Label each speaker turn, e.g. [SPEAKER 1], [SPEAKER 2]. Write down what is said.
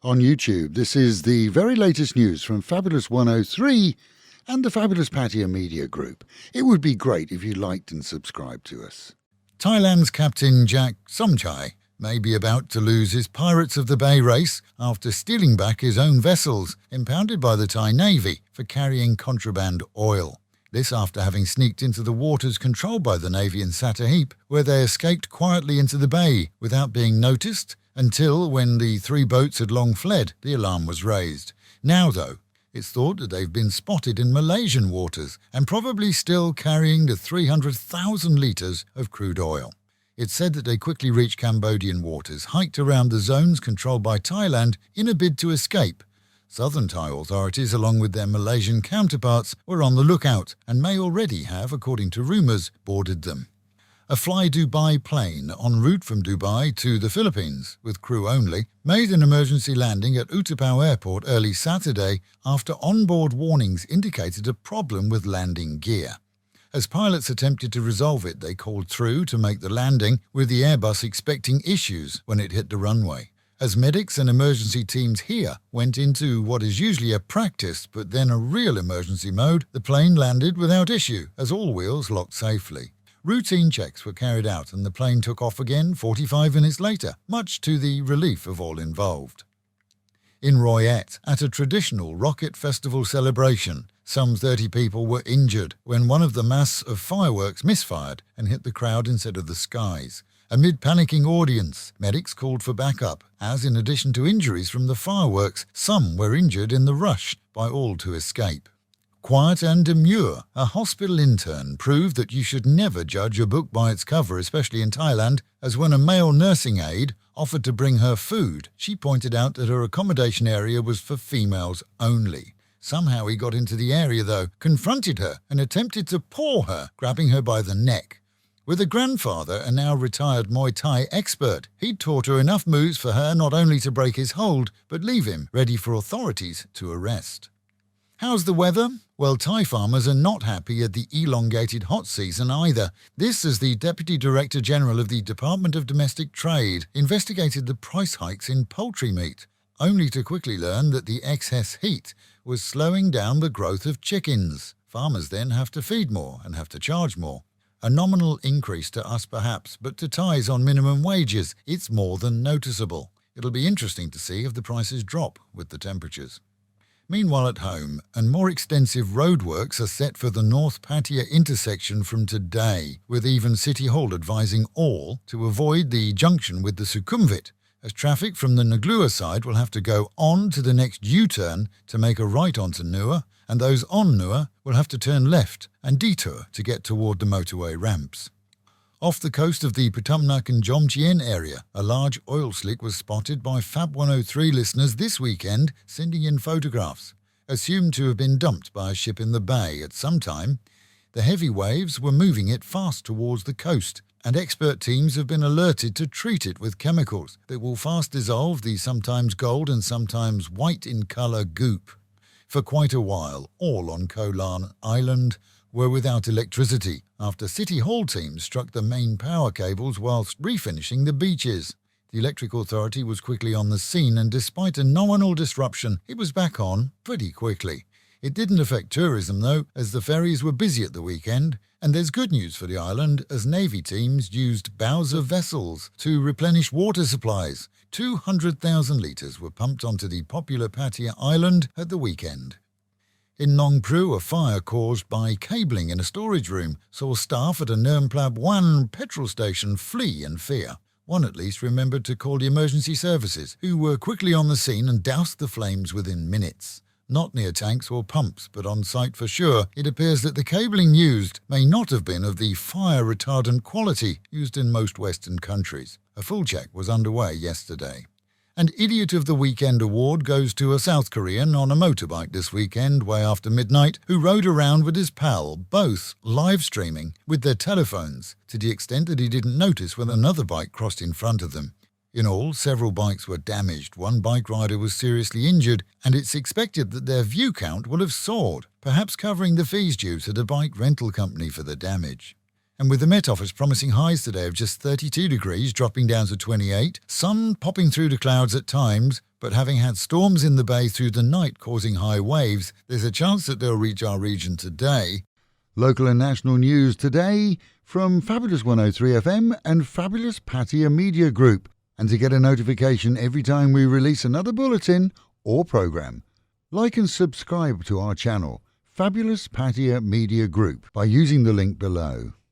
[SPEAKER 1] on YouTube. This is the very latest news from Fabulous 103 and the Fabulous Pattaya Media Group. It would be great if you liked and subscribed to us. Thailand's captain Jack Somchai may be about to lose his Pirates of the Bay race after stealing back his own vessels impounded by the Thai Navy for carrying contraband oil. This after having sneaked into the waters controlled by the Navy in Satahip, where they escaped quietly into the bay without being noticed until, when the three boats had long fled, the alarm was raised. Now, though, it's thought that they've been spotted in Malaysian waters and probably still carrying the 300,000 litres of crude oil. It's said that they quickly reached Cambodian waters, hiked around the zones controlled by Thailand in a bid to escape. Southern Thai authorities, along with their Malaysian counterparts, were on the lookout and may already have, according to rumours, boarded them. A Fly Dubai plane en route from Dubai to the Philippines, with crew only, made an emergency landing at U-Tapao airport early Saturday after onboard warnings indicated a problem with landing gear. As pilots attempted to resolve it, they called through to make the landing, with the Airbus expecting issues when it hit the runway. As medics and emergency teams here went into what is usually a practice but then a real emergency mode, the plane landed without issue as all wheels locked safely. Routine checks were carried out and the plane took off again 45 minutes later, much to the relief of all involved. In Royet, at a traditional rocket festival celebration, some 30 people were injured when one of the mass of fireworks misfired and hit the crowd instead of the skies. Amid panicking audience, medics called for backup, as in addition to injuries from the fireworks, some were injured in the rush by all to escape. Quiet and demure, a hospital intern proved that you should never judge a book by its cover, especially in Thailand, as when a male nursing aide offered to bring her food, she pointed out that her accommodation area was for females only. Somehow he got into the area though, confronted her and attempted to paw her, grabbing her by the neck. With a grandfather, a now retired Muay Thai expert, he'd taught her enough moves for her not only to break his hold, but leave him ready for authorities to arrest. How's the weather? Well, Thai farmers are not happy at the elongated hot season either. This as the Deputy Director General of the Department of Domestic Trade investigated the price hikes in poultry meat, only to quickly learn that the excess heat was slowing down the growth of chickens. Farmers then have to feed more and have to charge more. A nominal increase to us perhaps, but to Thais on minimum wages, it's more than noticeable. It'll be interesting to see if the prices drop with the temperatures. Meanwhile at home, and more extensive roadworks are set for the North Pattaya intersection from today, with even City Hall advising all to avoid the junction with the Sukhumvit, as traffic from the Nuglua side will have to go on to the next U-turn to make a right onto Nua, and those on Nua will have to turn left and detour to get toward the motorway ramps. Off the coast of the Pratumnak and Jomtien area, a large oil slick was spotted by Fab 103 listeners this weekend, sending in photographs. Assumed to have been dumped by a ship in the bay at some time, the heavy waves were moving it fast towards the coast, and expert teams have been alerted to treat it with chemicals that will fast dissolve the sometimes gold and sometimes white in colour goop. For quite a while, all on Koh Larn Island were without electricity after City Hall teams struck the main power cables whilst refinishing the beaches. The electric authority was quickly on the scene and despite a nominal disruption, it was back on pretty quickly. It didn't affect tourism though, as the ferries were busy at the weekend, and there's good news for the island as Navy teams used bows of vessels to replenish water supplies. 200,000 litres were pumped onto the popular Pattaya Island at the weekend. In Nong Pru, a fire caused by cabling in a storage room saw staff at a Nirmplab 1 petrol station flee in fear. One at least remembered to call the emergency services, who were quickly on the scene and doused the flames within minutes. Not near tanks or pumps, but on site for sure, it appears that the cabling used may not have been of the fire-retardant quality used in most Western countries. A full check was underway yesterday. And Idiot of the Weekend award goes to a South Korean on a motorbike this weekend, way after midnight, who rode around with his pal, both live streaming with their telephones, to the extent that he didn't notice when another bike crossed in front of them. In all, several bikes were damaged, one bike rider was seriously injured, and it's expected that their view count will have soared, perhaps covering the fees due to the bike rental company for the damage. And with the Met Office promising highs today of just 32 degrees, dropping down to 28, sun popping through the clouds at times, but having had storms in the bay through the night causing high waves, there's a chance that they'll reach our region today. Local and national news today from Fabulous 103 FM and Fabulous Pattaya Media Group. And to get a notification every time we release another bulletin or program, like and subscribe to our channel, Fabulous Pattaya Media Group, by using the link below.